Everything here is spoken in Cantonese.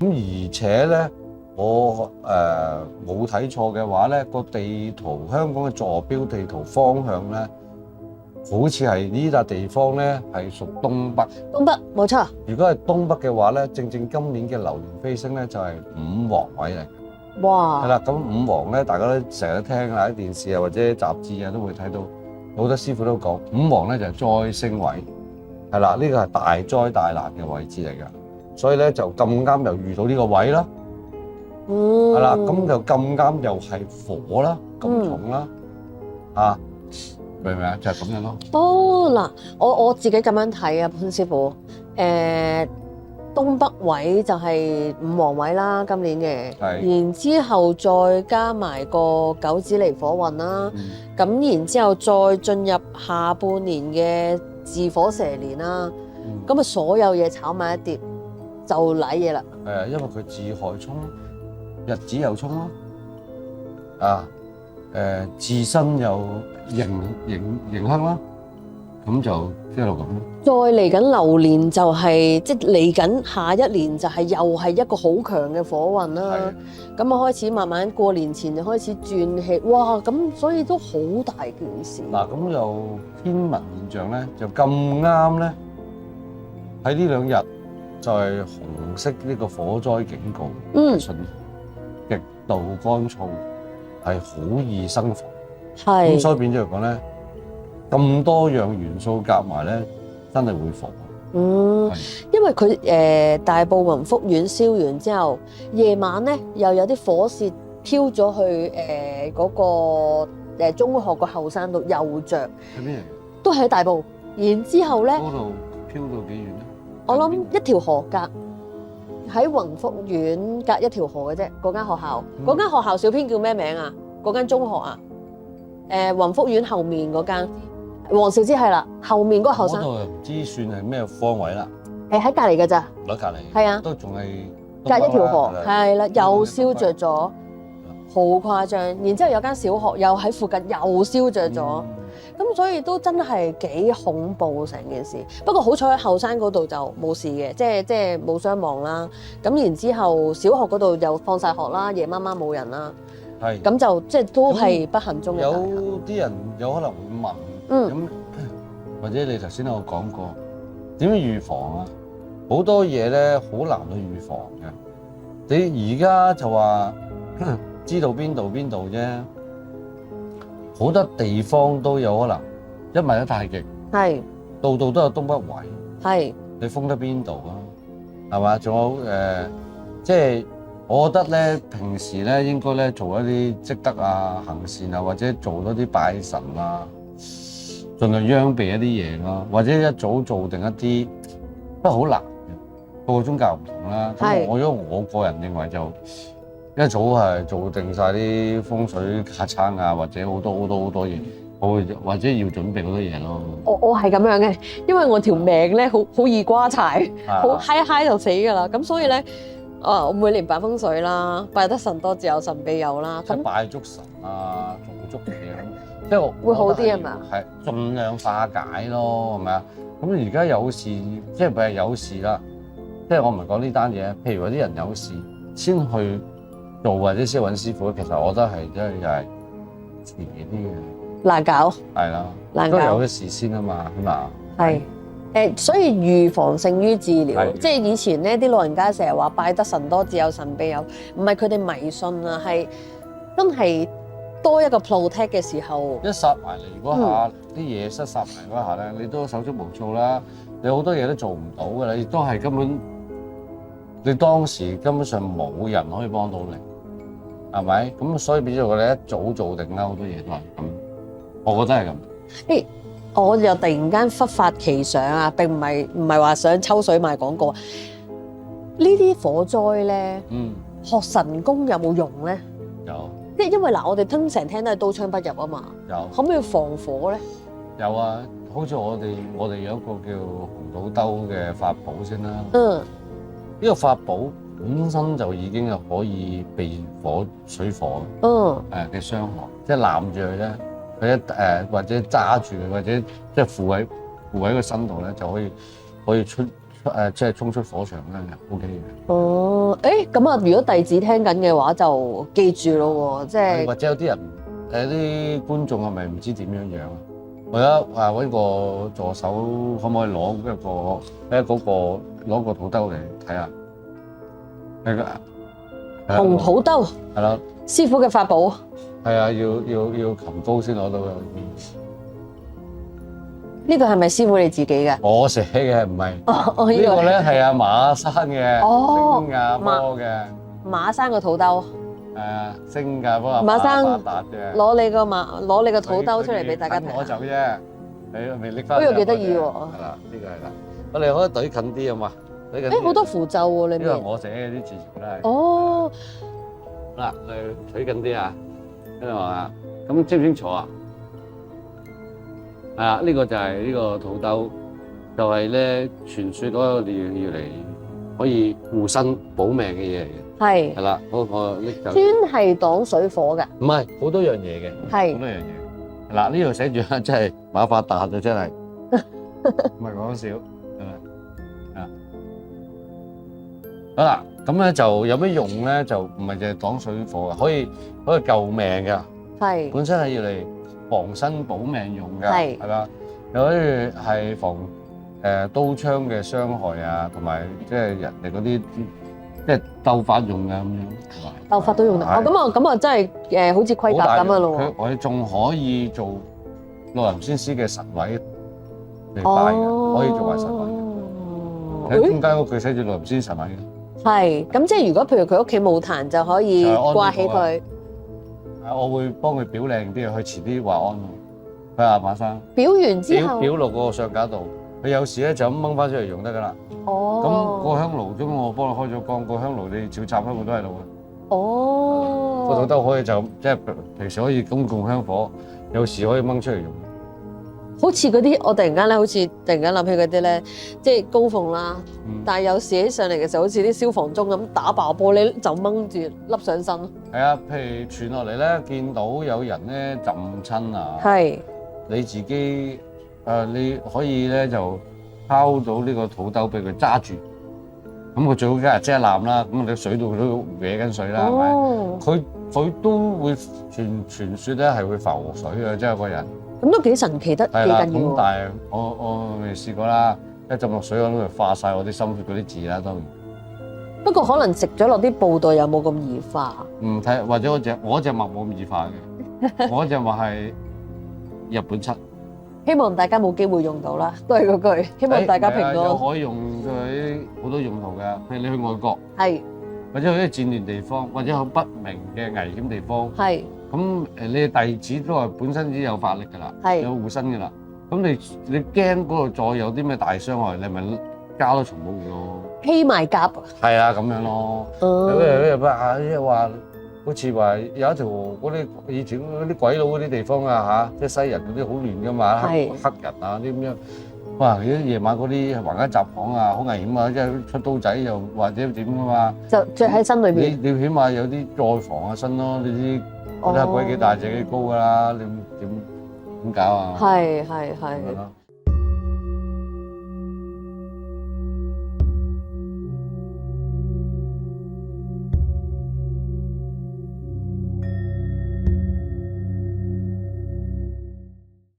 咁而且咧，我冇睇錯嘅話咧，個地圖香港嘅坐標地圖方向咧，好似係呢笪地方咧係屬東北。東北冇錯。如果係東北嘅話咧，正正今年嘅流年飛星咧就係五黃位嚟。哇！係啦，咁五黃咧，大家都成日都聽下喺電視啊或者雜誌啊都會睇到，好多師傅都講五黃咧就係災星位，係啦，呢個係大災大難嘅位置嚟㗎，所以咧就咁啱又遇到呢個位啦，係啦，咁就咁啱又係火啦，咁重啦，啊，明唔明啊？就係咁樣咯。哦，嗱，我自己咁樣睇啊，潘師傅，東北位就係五黃位啦，今年嘅，然之後再加埋個九紫離火運啦，咁然之後再進入下半年嘅巳火蛇年啦，咁啊所有嘢炒埋一碟就瀨嘢啦。因為佢自害沖，日子又沖咯，啊，自身又刑克啦，咁就一路咁咯。再嚟緊流年就係、即係嚟緊下一年就係又係一個好強嘅火運啦。咁啊開始慢慢過年前就開始轉氣，哇！咁所以都好大件事。嗱，咁又天文現象咧，就咁啱咧，喺呢兩日就係紅色呢個火災警告，純極度乾燥，係好易生火。咁所以變咗嚟講咧，咁多樣元素夾埋咧，真係會火。因為佢大埔雲福苑燒完之後，夜晚咧又有啲火舌飄咗去嗰個中學個後山度又着，係咩？都係喺大埔。然之後咧，嗰度飄到幾遠咧？我諗一條河隔喺雲福苑隔一條河嘅啫。嗰間學校，嗰間學校小編叫咩名啊？嗰間中學啊？雲福苑後面嗰間。黃兆之係啦，後面嗰個後生。嗰度唔知算係咩方位啦。喺隔離嘅咋？喺隔離。係啊。都仲係隔一條河，係啦，又燒着咗，好誇張。然之後有間小學又喺附近又燒着咗，咁所以都真係幾恐怖成件事。不過好彩喺後山嗰度就冇事嘅，即係冇傷亡啦。咁然之後小學嗰度又放晒學啦，夜媽媽冇人啦。係。咁就即係都係不幸中嘅大幸。有啲人有可能會問。咁或者你頭先有講過點樣預防啊？好多嘢咧好難去預防嘅。你而家就話知道邊度啫，好多地方都有可能因為得太極，係度度都有東北位，係你封得邊度啊？係嘛？仲有即係我覺得咧，平時咧應該咧做一啲積德啊、行善啊，或者做多啲拜神啊。盡量央避一啲嘢咯，或者一早做定一啲，不過好難嘅，個個宗教唔同啦。咁我個人認為就一早係做定晒啲風水架撐啊，或者好多嘢，或者要準備好多嘢咯。我係咁樣嘅，因為我條命咧好易瓜柴，好嗨就死㗎啦。咁所以咧，我每年拜風水啦，拜得神多自有神庇佑啦。咁拜足神啊，做足嘢咁。即係會好啲係咪啊？係盡量化解咯，係咪啊？咁而家有事，即係咪有事啦？即係我唔係講呢單嘢，譬如話啲人有事先去做，或者先揾師傅，其實我覺得係真係又係遲啲嘅。難搞。係啦。難搞。都有啲事先啊嘛，係嘛？係。所以預防勝於治療。即係以前咧，啲老人家成日話拜得神多自有神庇佑，唔係佢哋迷信啊，係真係。多一個 protect 嘅時候，一殺埋嚟嗰下，啲嘢失殺埋嗰下咧，你都手足無措啦。你好多嘢都做唔到㗎啦，亦都係根本你當時根本上冇人可以幫到你，係咪？咁所以變咗我哋一早做定啦，好多嘢都係咁。我覺得係咁。我又突然間忽發奇想啊，並唔係話想抽水賣廣告。呢啲火災咧，學神功有冇用咧？有。即係因為嗱，我哋通常聽都係刀槍不入啊嘛。有。可唔可以防火咧？有啊，好似我哋有一個叫紅土兜嘅法寶先啦。呢個法寶本身就已經係可以避火水火。嘅傷害，即係攬住佢咧，佢或者揸住佢，或者即係扶喺個身度咧，就可以即係衝出火場咧 OK 嘅。哦，誒咁啊，如果弟子聽緊嘅話，就記住咯喎，即係或者有啲人啲觀眾係咪唔知點樣樣啊？我而家揾個助手，可唔可以攞攞個土兜嚟睇下？係㗎，紅土兜係啦，師傅嘅法寶。係啊，要擒高先攞到嘅。呢個係咪師傅你自己嘅？我寫嘅唔係，我以為呢個咧係阿馬生嘅，哦新加坡嘅，馬生個土兜。係啊，新加坡阿馬生達嘅，攞你個土兜出嚟俾大家睇我走下。啫，你未拎翻。呢個幾得意喎！係啦，呢個係啦，我哋可以懟近啲啊嘛，懟近啲。誒好多符咒喎，裏呢個面。我寫嘅啲字全部都係。哦，嗱，你取近啲啊，跟住話啊，咁清唔清楚啊？係啊，呢個就係呢個土兜，就係咧傳説嗰個要嚟可以護身保命嘅嘢嚟嘅。係係啦，我拎就專係擋水火嘅。唔係好多樣嘢嘅，係好多樣嘢。嗱，呢度寫住啊，真係馬發達啊，真係唔係講笑，係咪啊？好啦，咁咧就有咩用咧？就唔係淨係擋水火嘅，可以救命㗎。係本身係要嚟防身保命用㗎，係係嘛？又可以係防刀槍嘅傷害啊，同埋即係人哋嗰啲即係鬥法用嘅咁樣，係嘛？鬥法都用到。係哦，咁啊，真係好似盔甲咁啊咯喎。我哋仲可以做洛林先師嘅神位嚟拜嘅，可以做埋神位。喺中間屋佢寫住洛林先師神位嘅。係，咁即係如果譬如佢屋企冇壇，就可以掛起佢。我會幫佢裱靚啲，佢遲啲話安喎。佢話馬生裱完之後，裱落個上架度，佢有時咧就咁掹翻出嚟用得㗎啦。哦。咁個香爐咁，我幫你開咗光，個香爐你照插香爐都喺度嘅。哦。個土兜可以就即係平時可以公共香火，有時可以掹出嚟用。好似嗰啲，我突然間咧，好似突然間諗起嗰啲咧，即係供奉啦。但係有時起上嚟嘅時候，好似啲消防鐘咁打爆玻璃，就掹住笠上身。係啊，譬如傳落嚟咧，見到有人咧浸親啊，係你自己你可以咧就拋到呢個土兜俾佢揸住，咁佢最好梗係遮攬啦，咁你水度都搲緊水啦，係咪？佢都會傳說咧係會浮水嘅，即係個人。咁都幾神奇得幾緊要。咁但係我未試過啦，一浸落水我都會化晒我啲心血嗰啲字啦，當然。不過可能食咗落啲布袋又冇咁易化。唔睇或者我隻墨冇咁易化嘅，我隻墨係日本漆。希望大家冇機會用到啦，都係嗰句，希望大家平安。又可以用佢好多用途嘅，譬如你去外國，係或者去啲戰亂地方，或者去不明嘅危險地方。係。咁你嘅弟子都係本身已經有法力㗎啦，係有護身㗎啦。咁你驚嗰度再有啲咩大傷害，你咪加多重保護咯。披埋甲。係啊，咁樣咯。有咩話好似話有一條嗰啲以前嗰啲鬼佬嗰啲地方啊嚇，即係西人嗰啲好亂㗎嘛，黑人啊啲咁樣。哇！如果夜晚嗰啲橫街雜巷啊，好危險啊，即係出刀仔又或者點㗎嘛。就着喺身裏邊。你起碼有啲再防下身咯，你知。嗰啲黑鬼幾大隻幾高㗎啦，你點搞啊？係。